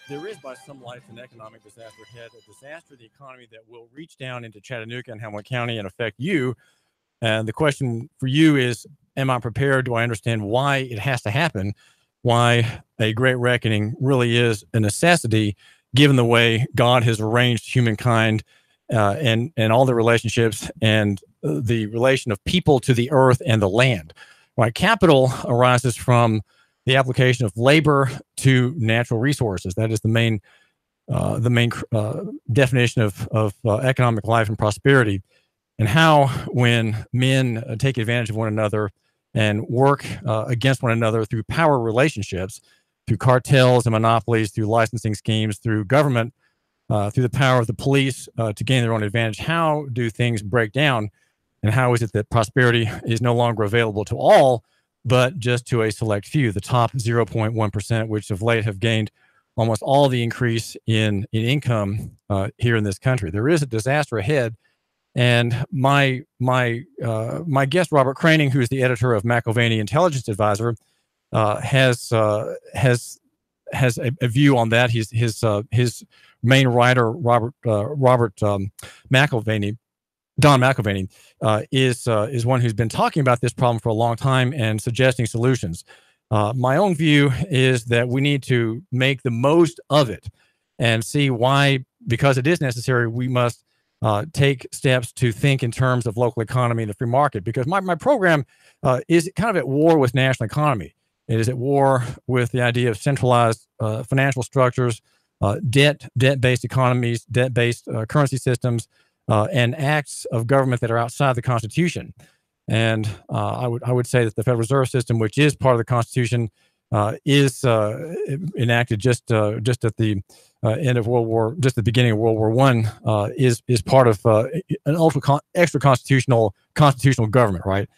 there is, by some lights, an economic disaster ahead, a disaster of the economy that will reach down into Chattanooga and Hamilton County and affect you. And the question for you is, am I prepared? Do I understand why it has to happen? Why a great reckoning really is a necessity, given the way God has arranged humankind and all the relationships and the relation of people to the earth and the land. Right? Capital arises from the application of labor to natural resources. That is the main definition of economic life and prosperity. And how, when men take advantage of one another and work against one another through power relationships, through cartels and monopolies, through licensing schemes, through government, through the power of the police to gain their own advantage, how do things break down? And how is it that prosperity is no longer available to all, but just to a select few, the top 0.1%, which of late have gained almost all the increase in income here in this country? There is a disaster ahead. And my guest, Robert Kroening, who is the editor of McAlvany Intelligence Advisor, has a view on that. His main writer, Don McAlvany, is one who's been talking about this problem for a long time and suggesting solutions. My own view is that we need to make the most of it and see why, because it is necessary, we must take steps to think in terms of local economy and the free market, because my program is kind of at war with national economy. It is at war with the idea of centralized financial structures, debt-based economies, debt-based currency systems, and acts of government that are outside the Constitution. And I would say that the Federal Reserve System, which is part of the Constitution, is enacted just at the end of World War, just the beginning of World War I, is part of an extra constitutional government, right?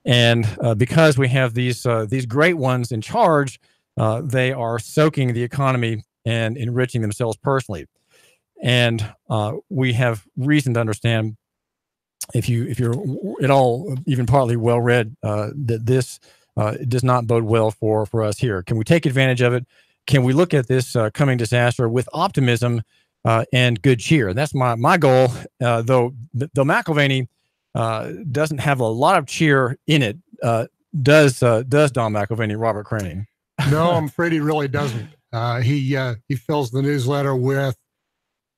And because we have these great ones in charge, they are soaking the economy and enriching themselves personally. And we have reason to understand, if you're at all even partly well read, that this does not bode well for us here. Can we take advantage of it? Can we look at this coming disaster with optimism and good cheer? That's my goal. Though McAlvany doesn't have a lot of cheer in it, does Don McAlvany, Robert Kroening? No, I'm afraid he really doesn't. He fills the newsletter with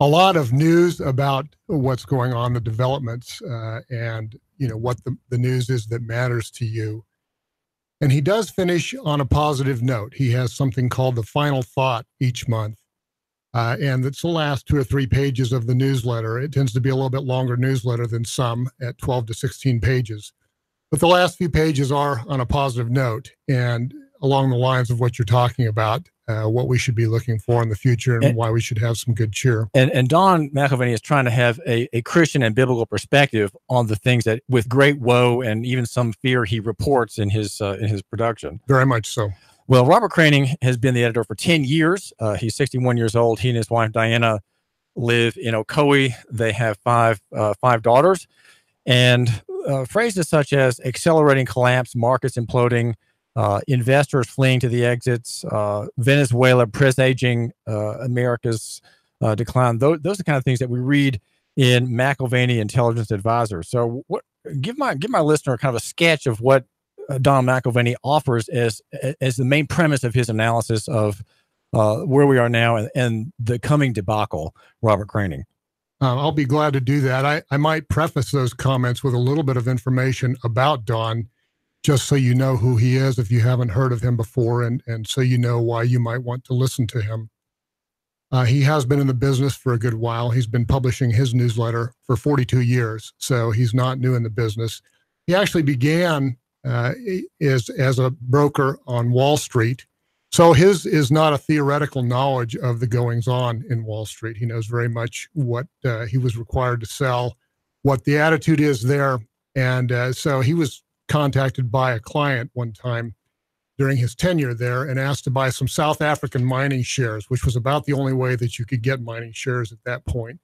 a lot of news about what's going on, the developments, and what the news is that matters to you. And he does finish on a positive note. He has something called the final thought each month. And it's the last 2 or 3 pages of the newsletter. It tends to be a little bit longer newsletter than some, at 12 to 16 pages. But the last few pages are on a positive note and along the lines of what you're talking about, what we should be looking for in the future and why we should have some good cheer. And Don McAlvany is trying to have a Christian and biblical perspective on the things that, with great woe and even some fear, he reports in his production. Very much so. Well, Robert Kroening has been the editor for 10 years. He's 61 years old. He and his wife, Diana, live in Ocoee. They have five daughters. And phrases such as accelerating collapse, markets imploding, investors fleeing to the exits, Venezuela presaging America's decline. Those are the kind of things that we read in McAlvany Intelligence Advisor. So give my listener kind of a sketch of what Don McAlvany offers as the main premise of his analysis of where we are now and the coming debacle, Robert Kroening. I'll be glad to do that. I might preface those comments with a little bit of information about Don, just so you know who he is if you haven't heard of him before, and so you know why you might want to listen to him. He has been in the business for a good while. He's been publishing his newsletter for 42 years, so he's not new in the business. He actually began as a broker on Wall Street, so his is not a theoretical knowledge of the goings-on in Wall Street. He knows very much what he was required to sell, what the attitude is there, and so he was contacted by a client one time during his tenure there and asked to buy some South African mining shares, which was about the only way that you could get mining shares at that point.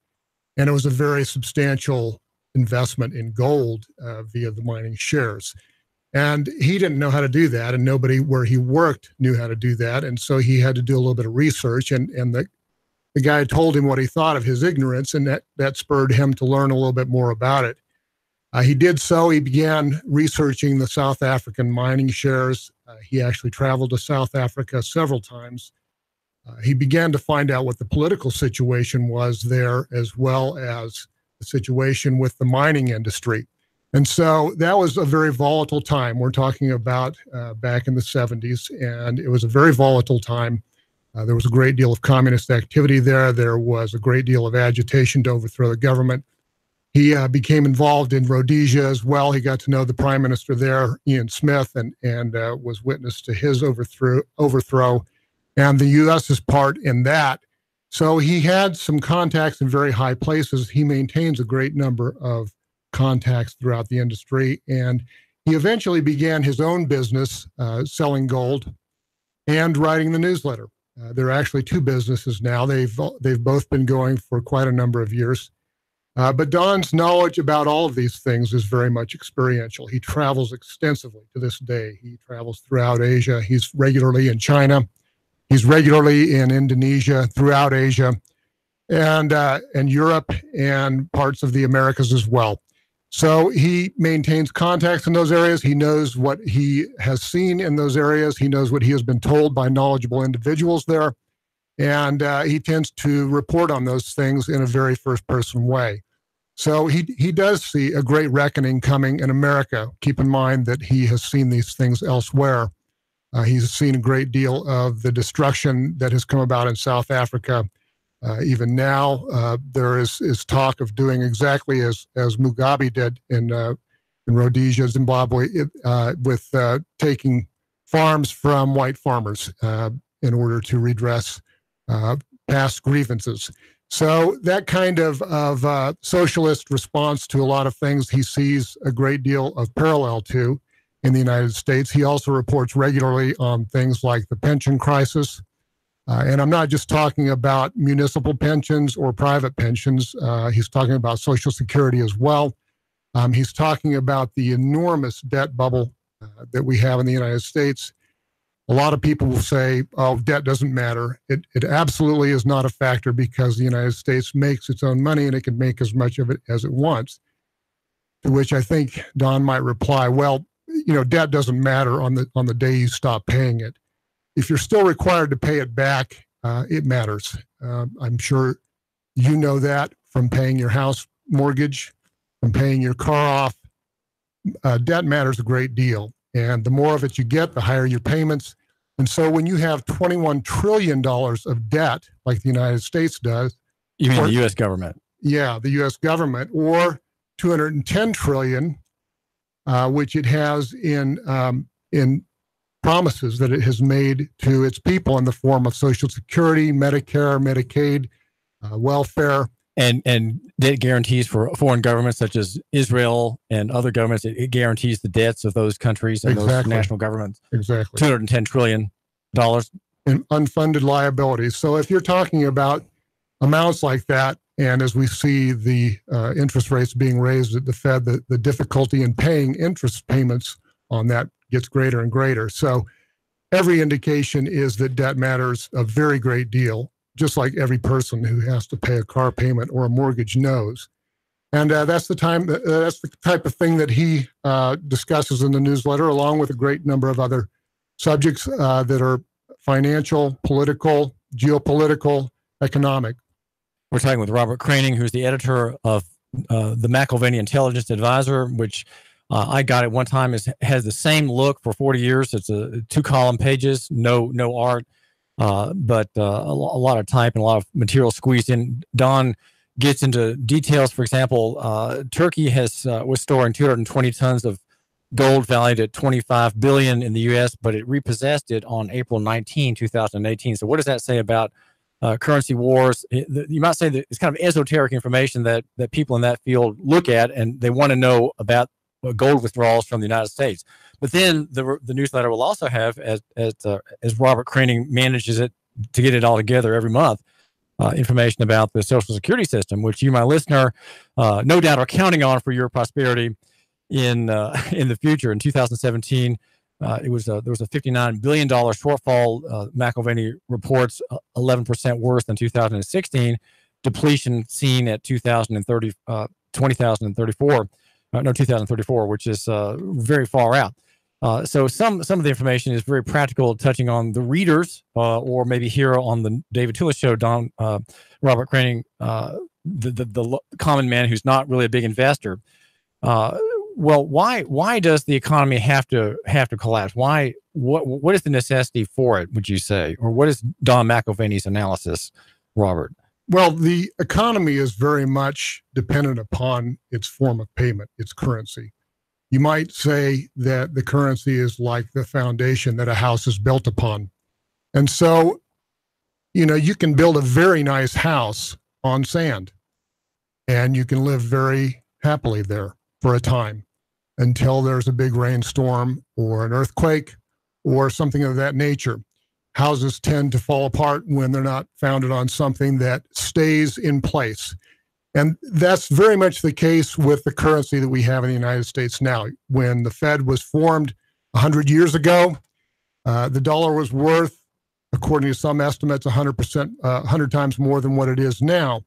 And it was a very substantial investment in gold via the mining shares. And he didn't know how to do that, and nobody where he worked knew how to do that. And so he had to do a little bit of research, and the guy told him what he thought of his ignorance, and that spurred him to learn a little bit more about it. He did so. He began researching the South African mining shares. He actually traveled to South Africa several times. He began to find out what the political situation was there, as well as the situation with the mining industry. And so that was a very volatile time. We're talking about back in the 70s, and it was a very volatile time. There was a great deal of communist activity there. There was a great deal of agitation to overthrow the government. He became involved in Rhodesia as well. He got to know the prime minister there, Ian Smith, and was witness to his overthrow and the U.S.'s part in that. So he had some contacts in very high places. He maintains a great number of contacts throughout the industry, and he eventually began his own business selling gold and writing the newsletter. There are actually two businesses now. They've both been going for quite a number of years. But Don's knowledge about all of these things is very much experiential. He travels extensively to this day. He travels throughout Asia. He's regularly in China. He's regularly in Indonesia, throughout Asia, and Europe and parts of the Americas as well. So he maintains contacts in those areas. He knows what he has seen in those areas. He knows what he has been told by knowledgeable individuals there. And he tends to report on those things in a very first-person way. So he does see a great reckoning coming in America. Keep in mind that he has seen these things elsewhere. He's seen a great deal of the destruction that has come about in South Africa. Even now, there is talk of doing exactly as Mugabe did in Rhodesia, Zimbabwe, with taking farms from white farmers in order to redress past grievances. So that kind of socialist response to a lot of things he sees a great deal of parallel to in the United States. He also reports regularly on things like the pension crisis. And I'm not just talking about municipal pensions or private pensions. He's talking about Social Security as well. He's talking about the enormous debt bubble that we have in the United States. A lot of people will say, oh, debt doesn't matter. It absolutely is not a factor because the United States makes its own money and it can make as much of it as it wants. To which I think Don might reply, well, debt doesn't matter on the day you stop paying it. If you're still required to pay it back, it matters. I'm sure you know that from paying your house mortgage, from paying your car off. Debt matters a great deal. And the more of it you get, the higher your payments. And so when you have $21 trillion of debt, like the United States does. You mean the U.S. government? Yeah, the U.S. government, or $210 trillion, which it has in promises that it has made to its people in the form of Social Security, Medicare, Medicaid, welfare. And it guarantees for foreign governments such as Israel and other governments, it guarantees the debts of those countries and those national governments. Exactly. $210 trillion. In unfunded liabilities. So if you're talking about amounts like that, and as we see the interest rates being raised at the Fed, the difficulty in paying interest payments on that gets greater and greater. So every indication is that debt matters a very great deal, just like every person who has to pay a car payment or a mortgage knows. And that's the type of thing that he discusses in the newsletter, along with a great number of other subjects that are financial, political, geopolitical, economic. We're talking with Robert Kroening, who's the editor of the McAlvany Intelligence Advisor, which I got at one time has the same look for 40 years. It's a 2-column pages, no art, but a lot of type and a lot of material squeezed in. Don gets into details. For example, Turkey was storing 220 tons of gold valued at $25 billion in the U.S., but it repossessed it on April 19, 2018. So what does that say about currency wars? You might say that it's kind of esoteric information that people in that field look at, and they want to know about gold withdrawals from the United States. But then the newsletter will also have, as Robert Kroening manages it to get it all together every month, information about the Social Security system, which you, my listener, no doubt are counting on for your prosperity. in the future. In 2017, there was a $59 billion shortfall. McAlvany reports 11% worse than 2016. Depletion seen at 2034, which is very far out. So some of the information is very practical, touching on the readers, or maybe here on the David Tillis show, Robert Kroening, the common man who's not really a big investor. Well, why does the economy have to collapse? Why? What is the necessity for it, would you say? Or what is Don McAlvany's analysis, Robert? Well, the economy is very much dependent upon its form of payment, its currency. You might say that the currency is like the foundation that a house is built upon. And so, you can build a very nice house on sand, and you can live very happily there for a time until there's a big rainstorm or an earthquake or something of that nature. Houses tend to fall apart when they're not founded on something that stays in place. And that's very much the case with the currency that we have in the United States now. When the Fed was formed 100 years ago, the dollar was worth, according to some estimates, 100 times more than what it is now.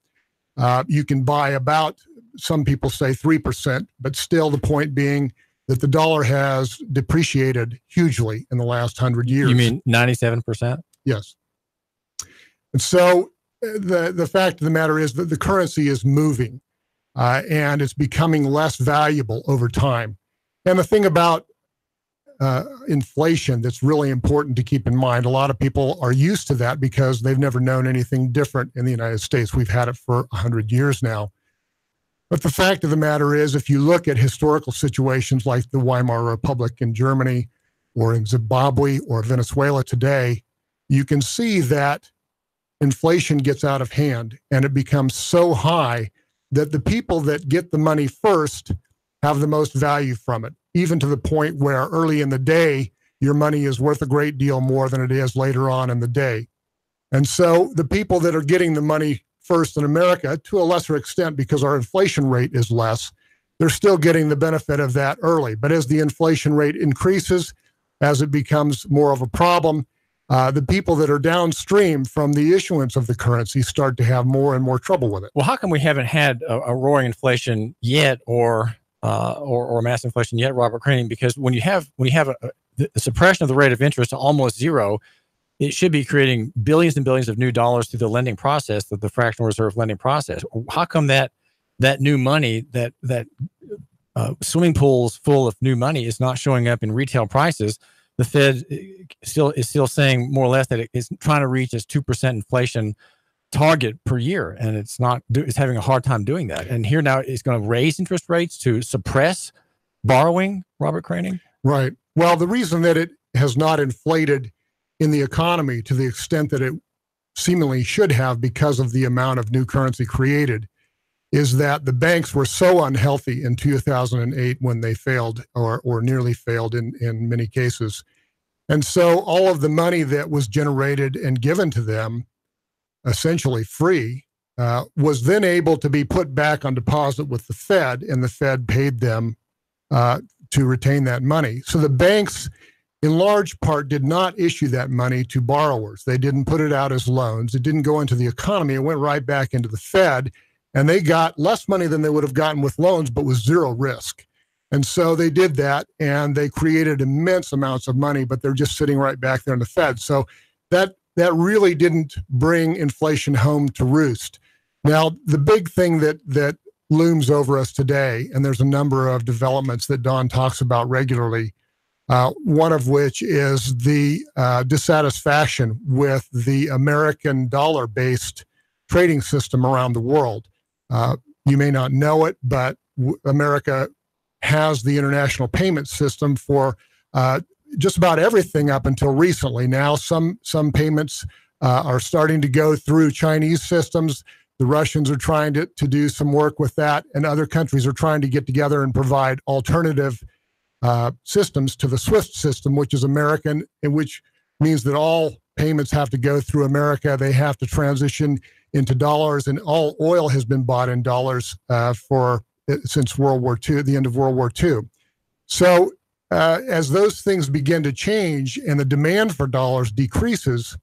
You can buy about, some people say 3%, but still the point being that the dollar has depreciated hugely in the last 100 years. You mean 97%? Yes. And so the fact of the matter is that the currency is moving, and it's becoming less valuable over time. And the thing about inflation that's really important to keep in mind, a lot of people are used to that because they've never known anything different in the United States. We've had it for 100 years now. But the fact of the matter is, if you look at historical situations like the Weimar Republic in Germany or in Zimbabwe or Venezuela today, you can see that inflation gets out of hand and it becomes so high that the people that get the money first have the most value from it, even to the point where early in the day, your money is worth a great deal more than it is later on in the day. And so the people that are getting the money first in America, to a lesser extent because our inflation rate is less, they're still getting the benefit of that early. But as the inflation rate increases, as it becomes more of a problem, the people that are downstream from the issuance of the currency start to have more and more trouble with it. Well, how come we haven't had a roaring inflation yet, or mass inflation yet, Robert Kroening? Because when you have the suppression of the rate of interest to almost zero, it should be creating billions and billions of new dollars through the lending process, the fractional reserve lending process. How come that new money, that swimming pools full of new money, is not showing up in retail prices? The Fed is still saying more or less that it is trying to reach its 2% inflation target per year, and it's having a hard time doing that. And here now it's going to raise interest rates to suppress borrowing, Robert Kroening? Right. Well, the reason that it has not inflated in the economy to the extent that it seemingly should have because of the amount of new currency created is that the banks were so unhealthy in 2008 when they failed or nearly failed in many cases. And so all of the money that was generated and given to them, essentially free, was then able to be put back on deposit with the Fed, and the Fed paid them to retain that money. So the banks, in large part, did not issue that money to borrowers. They didn't put it out as loans. It didn't go into the economy. It went right back into the Fed, and they got less money than they would have gotten with loans, but with zero risk. And so they did that, and they created immense amounts of money, but they're just sitting right back there in the Fed. So that really didn't bring inflation home to roost. Now, the big thing that looms over us today, and there's a number of developments that Don talks about regularly, one of which is the dissatisfaction with the American dollar-based trading system around the world. You may not know it, but America has the international payment system for just about everything up until recently. Now, some payments are starting to go through Chinese systems. The Russians are trying to do some work with that, and other countries are trying to get together and provide alternative systems to the SWIFT system, which is American, and which means that all payments have to go through America. They have to transition into dollars, and all oil has been bought in dollars for since World War II, at the end of World War II. So as those things begin to change and the demand for dollars decreases,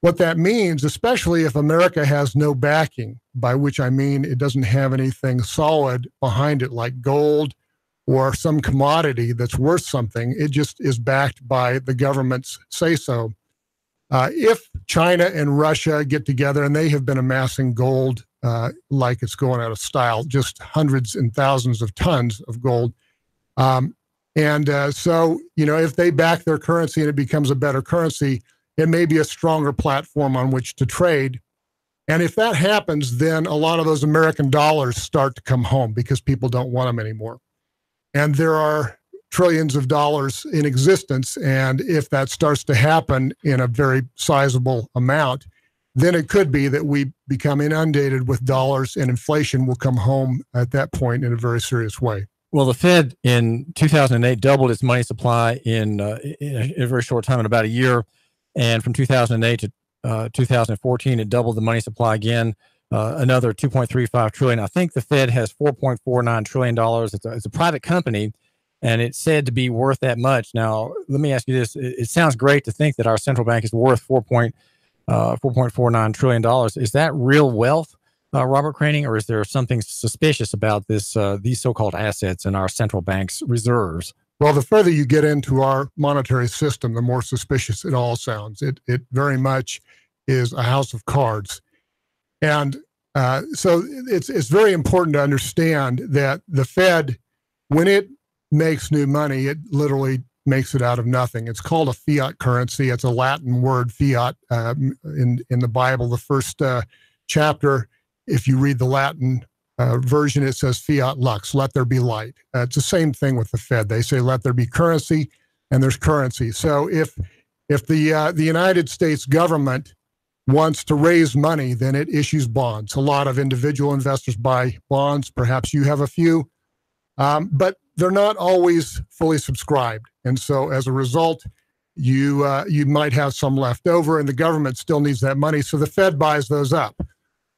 what that means, especially if America has no backing, by which I mean it doesn't have anything solid behind it like gold or some commodity that's worth something, it just is backed by the government's say-so. If China and Russia get together, and they have been amassing gold like it's going out of style, just hundreds and thousands of tons of gold. So, if they back their currency and it becomes a better currency, it may be a stronger platform on which to trade. And if that happens, then a lot of those American dollars start to come home because people don't want them anymore. And there are trillions of dollars in existence. And if that starts to happen in a very sizable amount, then it could be that we become inundated with dollars and inflation will come home at that point in a very serious way. Well, the Fed in 2008 doubled its money supply in a very short time, in about a year. And from 2008 to 2014, it doubled the money supply again, another 2.35 trillion. I think the Fed has $4.49 trillion. It's a private company, and it's said to be worth that much. Now, let me ask you this. It sounds great to think that our central bank is worth $4.49 trillion. Is that real wealth, Robert Kroening, or is there something suspicious about these so-called assets in our central bank's reserves? Well, the further you get into our monetary system, the more suspicious it all sounds. It very much is a house of cards. And so it's very important to understand that the Fed, when it makes new money, it literally makes it out of nothing. It's called a fiat currency. It's a Latin word, fiat, in the Bible. The first chapter, if you read the Latin version, it says fiat lux, let there be light. It's the same thing with the Fed. They say let there be currency, and there's currency. So if the United States government wants to raise money, then it issues bonds. A lot of individual investors buy bonds. Perhaps you have a few, but they're not always fully subscribed. And so as a result, you might have some left over, and the government still needs that money. So the Fed buys those up.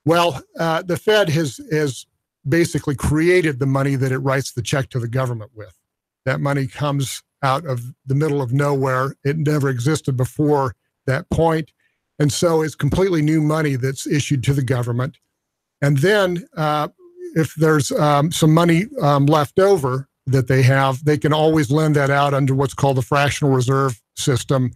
Well, the Fed has basically created the money that it writes the check to the government with. That money comes out of the middle of nowhere. It never existed before that point. And so it's completely new money that's issued to the government. And then if there's some money left over that they have, they can always lend that out under what's called the fractional reserve system,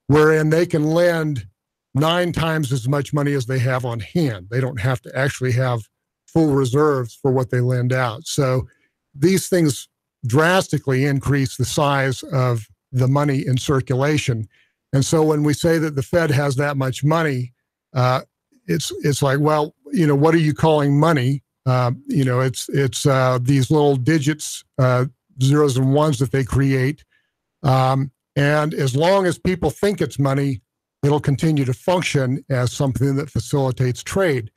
wherein they can lend 9 times as much money as they have on hand. They don't have to actually have full reserves for what they lend out. So these things drastically increase the size of the money in circulation. And so when we say that the Fed has that much money, it's like, well, what are you calling money? It's these little digits, zeros and ones that they create. And as long as people think it's money, it'll continue to function as something that facilitates trade.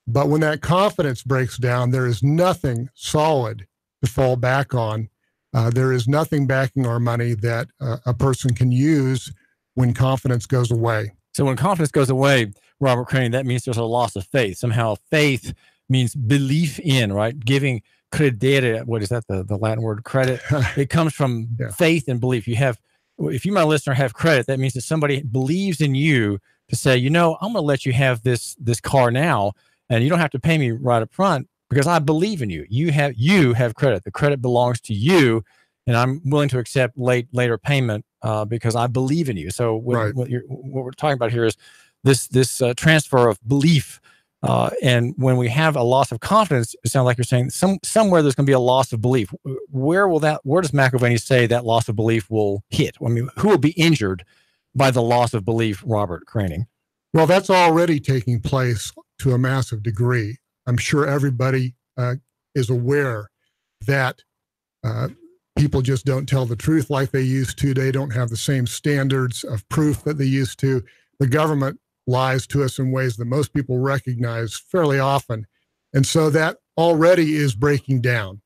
But when that confidence breaks down, there is nothing solid to fall back on. There is nothing backing our money that a person can use when confidence goes away. So when confidence goes away, Robert Kroening, that means there's a loss of faith. Somehow faith means belief in, right? Giving credere, what is that, the Latin word credit? It comes from faith and belief. If you, my listener, have credit, that means that somebody believes in you to say, I'm going to let you have this car now, and you don't have to pay me right up front because I believe in you. You have credit. The credit belongs to you, and I'm willing to accept later payment because I believe in you. So what we're talking about here is this transfer of belief. And when we have a loss of confidence, it sounds like you're saying somewhere there's going to be a loss of belief. Where does McAlvany say that loss of belief will hit? I mean, who will be injured by the loss of belief, Robert Kroening? Well, that's already taking place to a massive degree. I'm sure everybody is aware that people just don't tell the truth like they used to. They don't have the same standards of proof that they used to. The government lies to us in ways that most people recognize fairly often. And so that already is breaking down.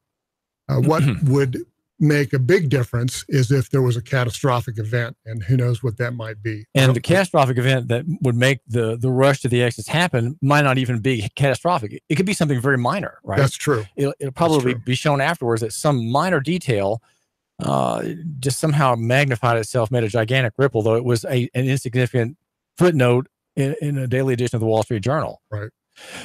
What would make a big difference is if there was a catastrophic event, and who knows what that might be. And the catastrophic event that would make the rush to the exits happen might not even be catastrophic. It could be something very minor, right? That's true. It'll probably be shown afterwards that some minor detail just somehow magnified itself, made a gigantic ripple, though it was an insignificant footnote in a daily edition of the Wall Street Journal. Right.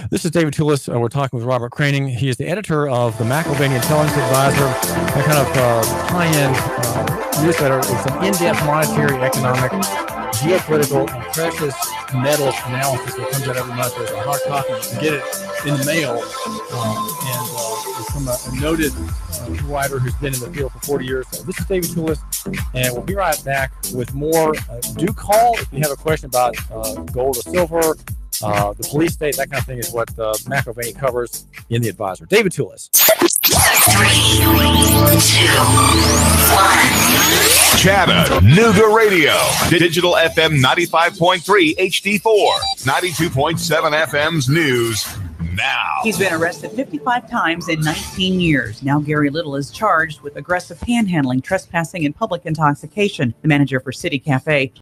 This is David Toulis. We're talking with Robert Kroening. He is the editor of the McAlvany Intelligence Advisor, a kind of high-end newsletter with some in-depth monetary, economic, geopolitical, and precious metals analysis that comes out every month. There's a hard copy. You can get it in the mail, and it's from a noted writer who's been in the field for 40 years. So this is David Toulis, and we'll be right back with more. Do call if you have a question about gold or silver, the police state, that kind of thing is what McAlvany covers in the Advisor. David Toulis. 3, 2, 1. Chattanooga Radio. Digital FM 95.3 HD4. 92.7 FM's news now. He's been arrested 55 times in 19 years. Now Gary Little is charged with aggressive panhandling, trespassing, and public intoxication. The manager for City Cafe